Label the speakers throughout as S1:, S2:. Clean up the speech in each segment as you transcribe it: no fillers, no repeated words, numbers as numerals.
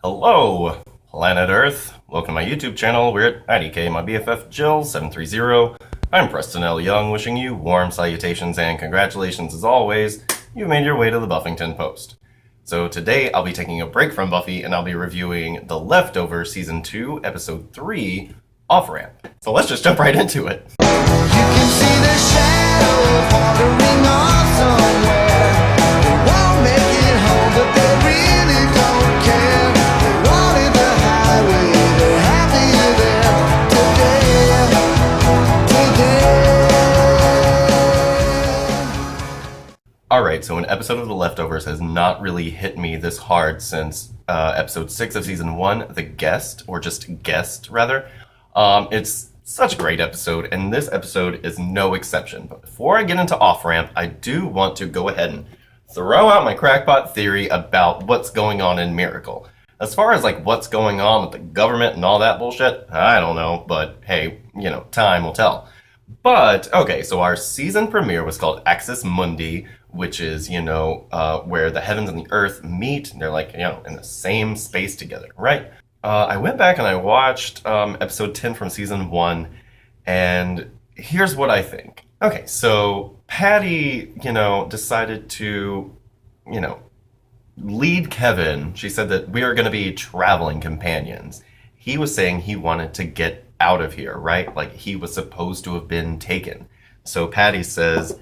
S1: Hello, planet Earth. Welcome to my YouTube channel. We're at IDK, my BFF Jill 730. I'm Preston L. Young, wishing you warm salutations and congratulations as always. You made your way to the Buffington Post. So today I'll be taking a break from Buffy and I'll be reviewing The Leftovers Season 2, Episode 3, Off Ramp. So let's just jump right into it.
S2: You can see the shadow wandering off somewhere. They won't make it home, but they really don't care. They wanted the highway, they're happier there today.
S1: Alright, so an episode of The Leftovers has not really hit me this hard since Episode 6 of Season 1, The Guest, or just Guest, rather. It's such a great episode, and this episode is no exception. But before I get into Off Ramp, I do want to go ahead and throw out my crackpot theory about what's going on in Miracle. As far as what's going on with the government and all that bullshit, I don't know, but hey, time will tell. But, okay, so our season premiere was called Axis Mundi, which is, where the heavens and the earth meet, and they're in the same space together, right? I went back and I watched episode 10 from season 1, and here's what I think. Okay, so Patty, decided to, lead Kevin. She said that we are going to be traveling companions. He was saying he wanted to get out of here, right? Like he was supposed to have been taken. So Patty says,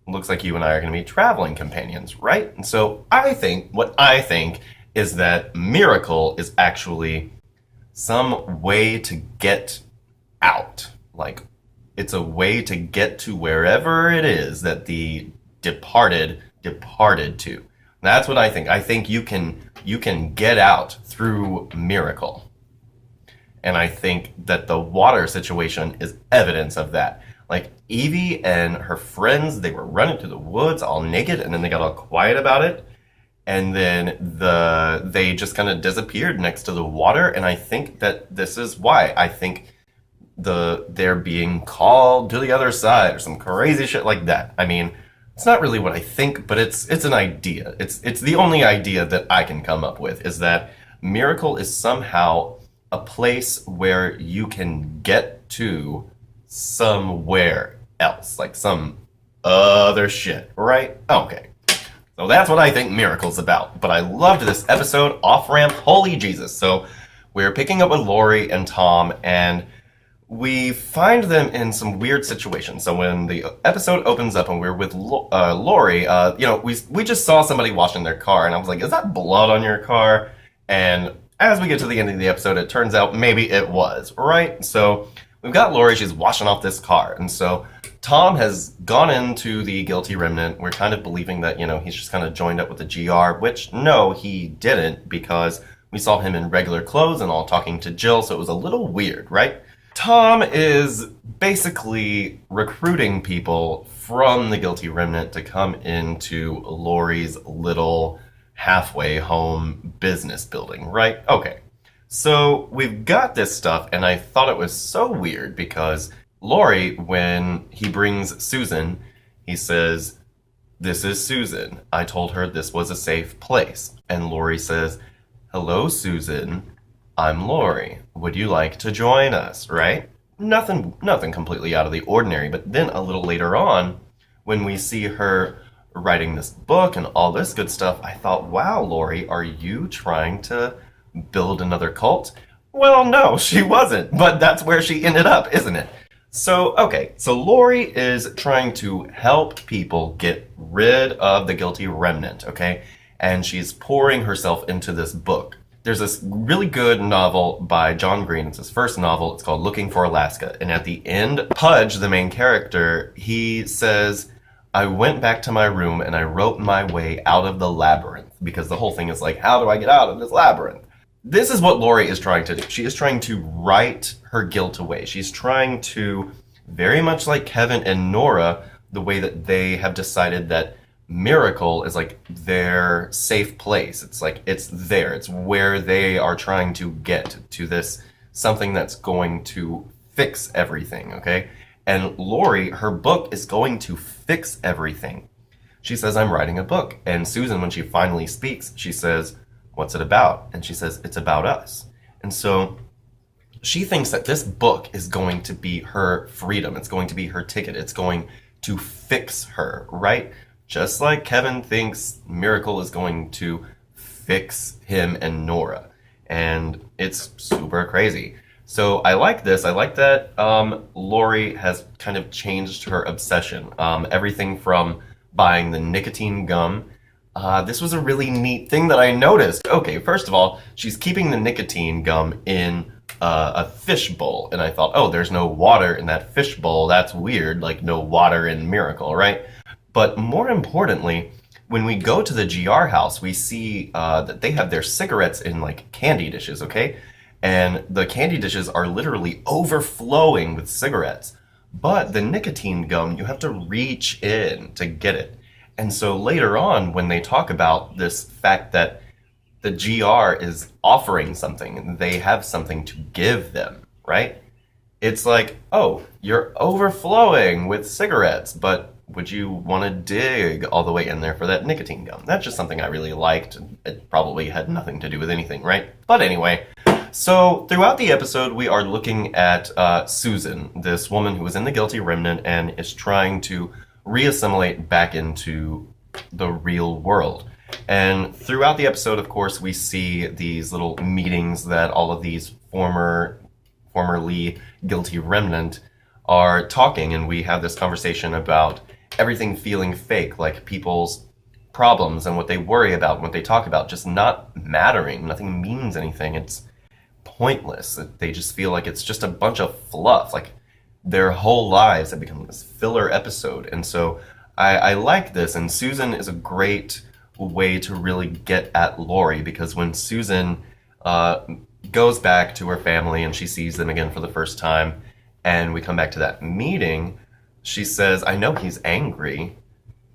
S1: looks like you and I are going to be traveling companions, right? And so what I think is that Miracle is actually some way to get out. Like, it's a way to get to wherever it is that the departed to. That's what I think. I think you can get out through Miracle. And I think that the water situation is evidence of that. Like, Evie and her friends, they were running through the woods all naked, and then they got all quiet about it. And then they just kind of disappeared next to the water, and I think that this is why. I think they're being called to the other side or some crazy shit like that. I mean, it's not really what I think, but it's an idea. It's the only idea that I can come up with, is that Miracle is somehow a place where you can get to somewhere else, like some other shit, right? Okay. So that's what I think Miracle's about. But I loved this episode, Off Ramp, holy Jesus. So we're picking up with Lori and Tom, and we find them in some weird situations. So when the episode opens up and we're with Lori, we just saw somebody washing their car, and I was like, is that blood on your car? And as we get to the end of the episode, it turns out maybe it was, right? So we've got Lori, she's washing off this car, and so Tom has gone into the Guilty Remnant. We're kind of believing that, he's just kind of joined up with the GR, which, no, he didn't, because we saw him in regular clothes and all talking to Jill, so it was a little weird, right? Tom is basically recruiting people from the Guilty Remnant to come into Lori's little halfway home business building, right? Okay, so we've got this stuff, and I thought it was so weird because Lori, when he brings Susan, he says, "This is Susan. I told her this was a safe place." And Lori says, "Hello, Susan. I'm Lori. Would you like to join us?" Right? Nothing completely out of the ordinary. But then a little later on, when we see her writing this book and all this good stuff, I thought, wow, Lori, are you trying to build another cult? Well, no, she wasn't. But that's where she ended up, isn't it? So, okay, so Lori is trying to help people get rid of the Guilty Remnant, okay? And she's pouring herself into this book. There's this really good novel by John Green. It's his first novel. It's called Looking for Alaska. And at the end, Pudge, the main character, he says, "I went back to my room and I wrote my way out of the labyrinth." Because the whole thing is like, how do I get out of this labyrinth? This is what Lori is trying to do. She is trying to write her guilt away. She's trying to, very much like Kevin and Nora, the way that they have decided that Miracle is like their safe place. It's like, it's there. It's where they are trying to get to this something that's going to fix everything, okay? And Lori, her book is going to fix everything. She says, "I'm writing a book." And Susan, when she finally speaks, she says, what's it about? And she says, it's about us. And so she thinks that this book is going to be her freedom. It's going to be her ticket. It's going to fix her, right? Just like Kevin thinks Miracle is going to fix him and Nora. And it's super crazy. So I like this. I like that Lori has kind of changed her obsession. Everything from buying the nicotine gum. This was a really neat thing that I noticed. Okay, first of all, she's keeping the nicotine gum in a fish bowl. And I thought, oh, there's no water in that fish bowl. That's weird, like no water in Miracle, right? But more importantly, when we go to the GR house, we see that they have their cigarettes in like candy dishes, okay? And the candy dishes are literally overflowing with cigarettes. But the nicotine gum, you have to reach in to get it. And so later on, when they talk about this fact that the GR is offering something, they have something to give them, right? It's like, oh, you're overflowing with cigarettes, but would you want to dig all the way in there for that nicotine gum? That's just something I really liked. It probably had nothing to do with anything, right? But anyway, so throughout the episode, we are looking at Susan, this woman who was in the Guilty Remnant and is trying to reassimilate back into the real world. And throughout the episode, of course, we see these little meetings that all of these formerly Guilty Remnant are talking, and we have this conversation about everything feeling fake, like people's problems and what they worry about and what they talk about just not mattering. Nothing means anything. It's pointless. They just feel like it's just a bunch of fluff. Like their whole lives have become this filler episode. And so I like this. And Susan is a great way to really get at Lori, because when Susan goes back to her family and she sees them again for the first time, and we come back to that meeting, she says, I know he's angry,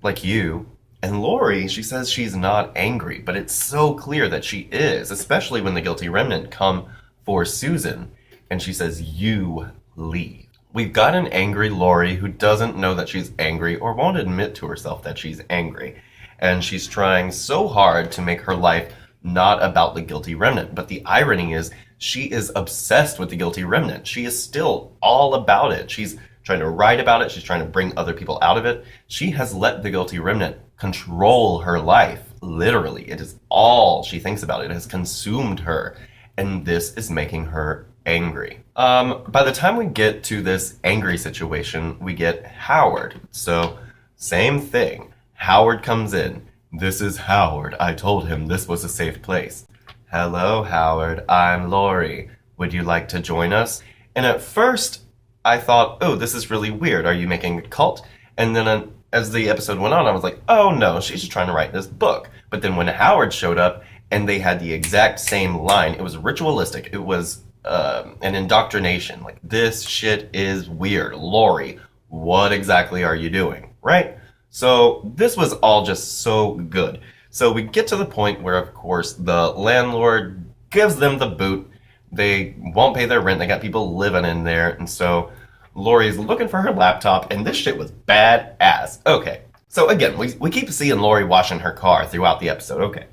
S1: like you. And Lori, she says she's not angry, but it's so clear that she is, especially when the Guilty Remnant come for Susan. And she says, you leave. We've got an angry Lori who doesn't know that she's angry or won't admit to herself that she's angry. And she's trying so hard to make her life not about the Guilty Remnant. But the irony is she is obsessed with the Guilty Remnant. She is still all about it. She's trying to write about it. She's trying to bring other people out of it. She has let the Guilty Remnant control her life. Literally, it is all she thinks about. It has consumed her. And this is making her angry. By the time we get to this angry situation, we get Howard. So, same thing. Howard comes in. This is Howard. I told him this was a safe place. Hello, Howard. I'm Lori. Would you like to join us? And at first, I thought, oh, this is really weird. Are you making a cult? And then as the episode went on, I was like, oh no, she's just trying to write this book. But then when Howard showed up and they had the exact same line, it was ritualistic. It was an indoctrination. Like, this shit is weird. Lori, what exactly are you doing? Right? So this was all just so good. So we get to the point where, of course, the landlord gives them the boot. They won't pay their rent. They got people living in there. And so Lori's looking for her laptop, and this shit was badass. Okay. So again, we keep seeing Lori washing her car throughout the episode. Okay.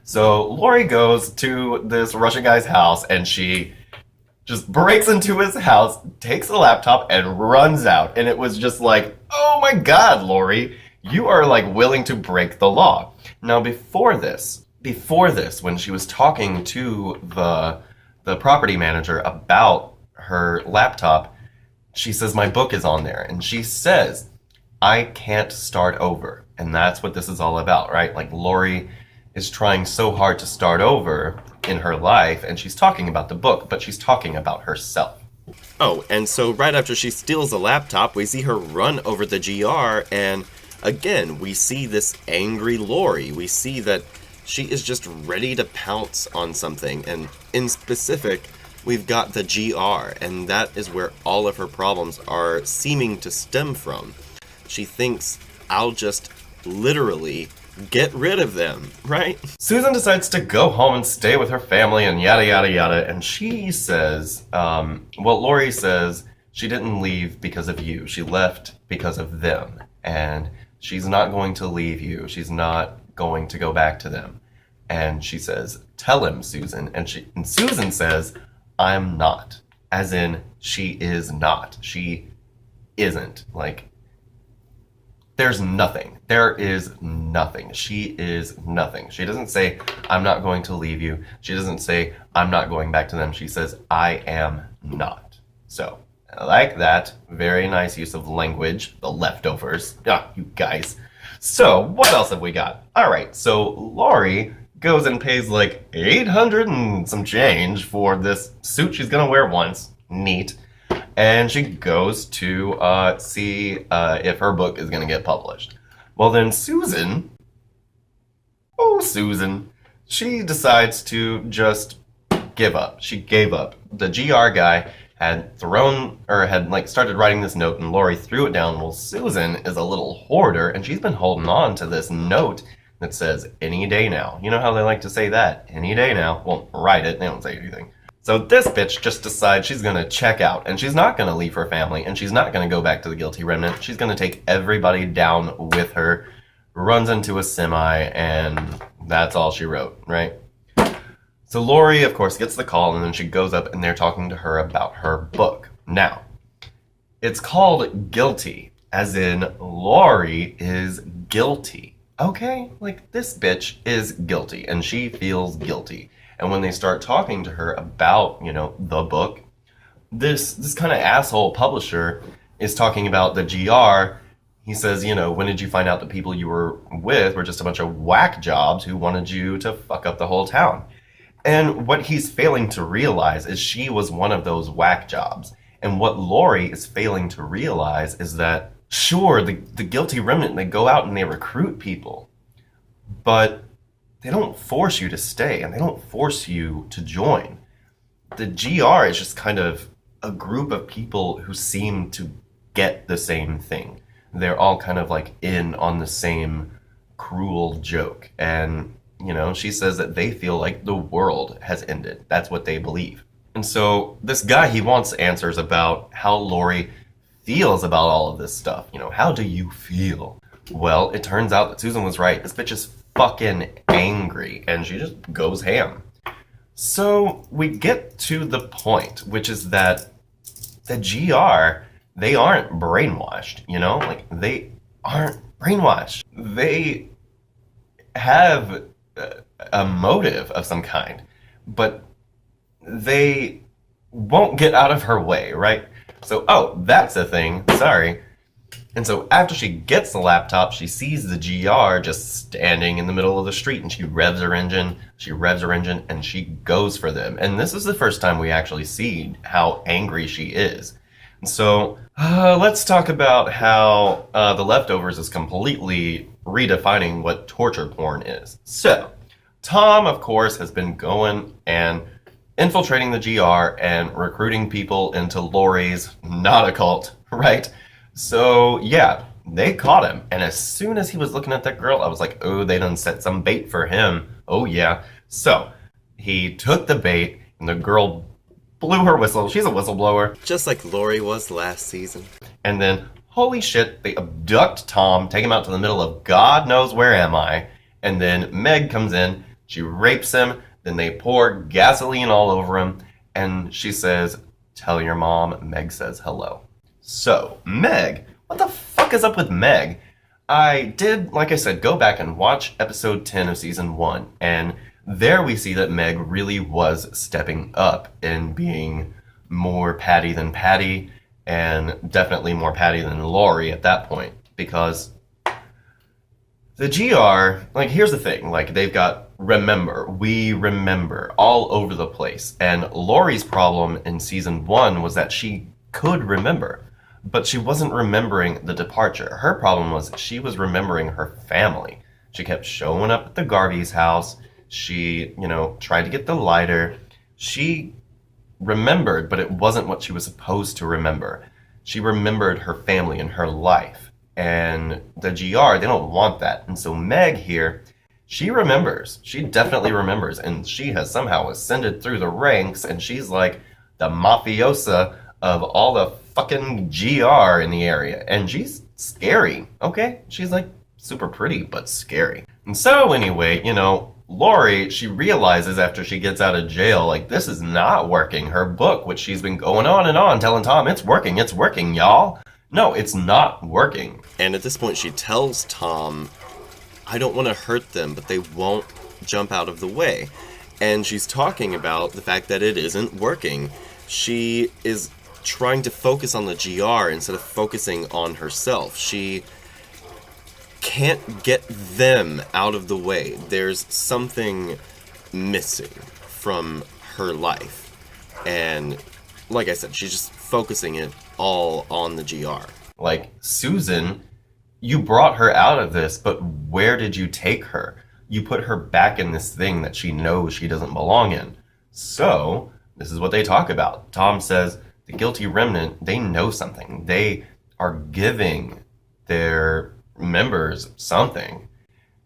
S1: So Lori goes to this Russian guy's house, and she just breaks into his house, takes the laptop, and runs out. And it was just like, oh my God, Lori, you are like willing to break the law. Now, before this, when she was talking to the property manager about her laptop, she says, my book is on there. And she says, I can't start over. And that's what this is all about, right? Like, Lori is trying so hard to start over in her life, and she's talking about the book, but she's talking about herself. Oh, and so right after she steals the laptop, we see her run over the GR, and again, we see this angry Lori. We see that she is just ready to pounce on something, and in specific, we've got the GR, and that is where all of her problems are seeming to stem from. She thinks, I'll just literally get rid of them, right? Susan decides to go home and stay with her family and yada, yada, yada. And she says, Lori says she didn't leave because of you. She left because of them. And she's not going to leave you. She's not going to go back to them. And she says, tell him, Susan. And Susan says, I'm not. As in, she is not. She isn't. Like, there's nothing. There is nothing. She is nothing. She doesn't say, I'm not going to leave you. She doesn't say, I'm not going back to them. She says, I am not. So, I like that. Very nice use of language. The leftovers. Ah, you guys. So, what else have we got? All right, so Laurie goes and pays like 800 and some change for this suit she's gonna wear once. Neat. And she goes to see if her book is gonna get published. Well, then Susan, she decides to just give up. She gave up. The GR guy had started writing this note, and Laurie threw it down. Well, Susan is a little hoarder, and she's been holding on to this note that says, any day now. You know how they like to say that? Any day now. Well, write it. They don't say anything. So this bitch just decides she's going to check out, and she's not going to leave her family, and she's not going to go back to the Guilty Remnant. She's going to take everybody down with her, runs into a semi, and that's all she wrote, right? So Laurie, of course, gets the call, and then she goes up, and they're talking to her about her book. Now, it's called Guilty, as in Laurie is guilty. Okay, like, this bitch is guilty, and she feels guilty. And when they start talking to her about, the book, this kind of asshole publisher is talking about the GR. He says, when did you find out the people you were with were just a bunch of whack jobs who wanted you to fuck up the whole town? And what he's failing to realize is she was one of those whack jobs. And what Laurie is failing to realize is that, sure, the Guilty Remnant, they go out and they recruit people, but they don't force you to stay, and they don't force you to join. The GR is just kind of a group of people who seem to get the same thing. They're all kind of like in on the same cruel joke. And, she says that they feel like the world has ended. That's what they believe. And so this guy, he wants answers about how Laurie feels about all of this stuff. How do you feel? Well, it turns out that Susan was right. This bitch is fucking angry, and she just goes ham. So we get to the point, which is that the GR, they aren't brainwashed, they aren't brainwashed. They have a motive of some kind, but they won't get out of her way, right? So, that's a thing, sorry. And so after she gets the laptop, she sees the GR just standing in the middle of the street, and she revs her engine, and she goes for them. And this is the first time we actually see how angry she is. And so let's talk about how The Leftovers is completely redefining what torture porn is. So Tom, of course, has been going and infiltrating the GR and recruiting people into Laurie's not a cult, right? So, yeah, they caught him. And as soon as he was looking at that girl, I was like, oh, they done set some bait for him. Oh, yeah. So, he took the bait, and the girl blew her whistle. She's a whistleblower.
S3: Just like Laurie was last season.
S1: And then, holy shit, they abduct Tom, take him out to the middle of God knows where am I. And then Meg comes in, she rapes him, then they pour gasoline all over him, and she says, tell your mom Meg says hello. So, Meg, what the fuck is up with Meg? I did, like I said, go back and watch episode 10 of season 1, and there we see that Meg really was stepping up and being more Patty than Patty, and definitely more Patty than Laurie at that point, because the GR, here's the thing, they've got remember, we remember, all over the place, and Laurie's problem in season 1 was that she could remember, but she wasn't remembering the departure. Her problem was she was remembering her family. She kept showing up at the Garvey's house. She, tried to get the lighter. She remembered, but it wasn't what she was supposed to remember. She remembered her family and her life. And the GR, they don't want that. And so Meg here, she remembers. She definitely remembers. And she has somehow ascended through the ranks, and she's like the mafiosa of all the fucking GR in the area. And she's scary, okay? She's super pretty, but scary. And so anyway, Lori, she realizes after she gets out of jail, like, this is not working. Her book, which she's been going on and on, telling Tom, it's working, y'all. No, it's not working.
S3: And at this point, she tells Tom, I don't want to hurt them, but they won't jump out of the way. And she's talking about the fact that it isn't working. She is trying to focus on the GR instead of focusing on herself. She can't get them out of the way. There's something missing from her life. And like I said, she's just focusing it all on the GR.
S1: Like, Susan, you brought her out of this, but where did you take her? You put her back in this thing that she knows she doesn't belong in. So, this is what they talk about. Tom says, the guilty remnant, they know something. They are giving their members something.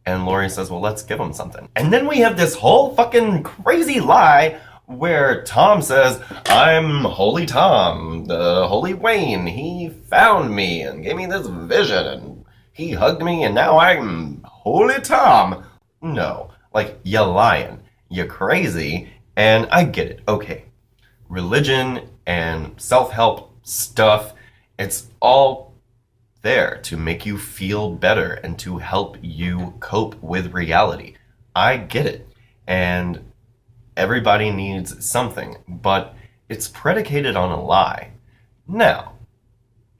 S1: And Lori says, well, let's give them something. And then we have this whole fucking crazy lie where Tom says, I'm Holy Tom, the Holy Wayne. He found me and gave me this vision and he hugged me and now I'm Holy Tom. No, like, you're lying. You're crazy. And I get it. Okay. Religion and self-help stuff, it's all there to make you feel better and to help you cope with reality. I get it. And everybody needs something, but it's predicated on a lie. Now,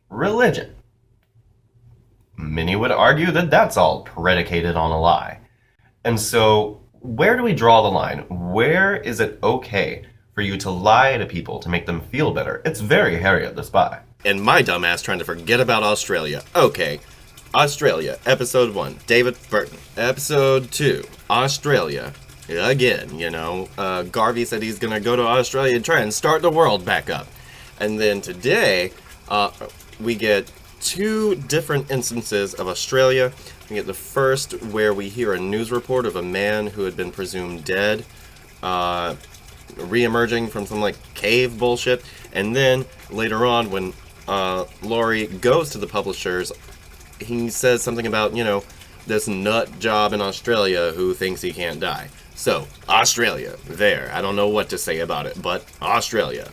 S1: religion. Many would argue that that's all predicated on a lie. And so, where do we draw the line? Where is it okay for you to lie to people to make them feel better? It's very Harriet the Spy.
S3: And my dumbass trying to forget about Australia. Okay, Australia, episode 1, David Burton. Episode 2, Australia. Again, Garvey said he's gonna go to Australia and try and start the world back up. And then today, we get 2 different instances of Australia. We get the first where we hear a news report of a man who had been presumed dead, re-emerging from some cave bullshit. And then later on when Lori goes to the publishers, he says something about, this nut job in Australia who thinks he can't die. So, Australia, there. I don't know what to say about it, but Australia.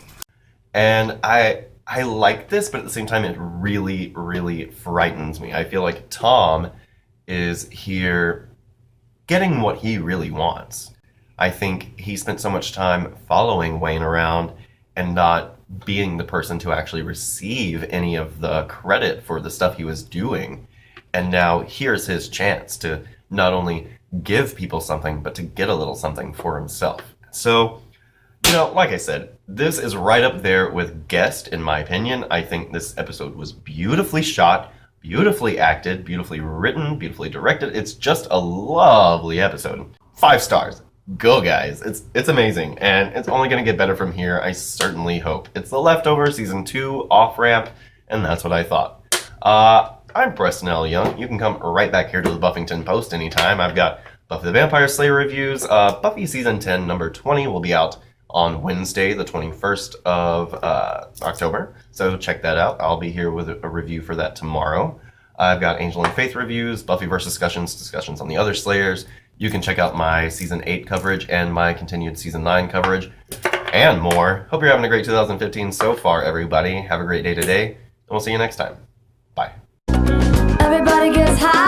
S1: And I like this, but at the same time, it really, really frightens me. I feel like Tom is here getting what he really wants. I think he spent so much time following Wayne around and not being the person to actually receive any of the credit for the stuff he was doing. And now here's his chance to not only give people something, but to get a little something for himself. So, like I said, this is right up there with Guest, in my opinion. I think this episode was beautifully shot, beautifully acted, beautifully written, beautifully directed. It's just a lovely episode. 5 stars. Go, guys. It's amazing, and it's only going to get better from here, I certainly hope. It's The Leftover, Season 2, Off-Ramp, and that's what I thought. I'm Preston L. Young. You can come right back here to the Buffington Post anytime. I've got Buffy the Vampire Slayer reviews. Buffy Season 10, number 20 will be out on Wednesday, the 21st of October. So check that out. I'll be here with a review for that tomorrow. I've got Angel and Faith reviews, Buffyverse discussions on the other Slayers. You can check out my Season 8 coverage and my continued Season 9 coverage and more. Hope you're having a great 2015 so far, everybody. Have a great day today, and we'll see you next time. Bye.
S4: Everybody gets high.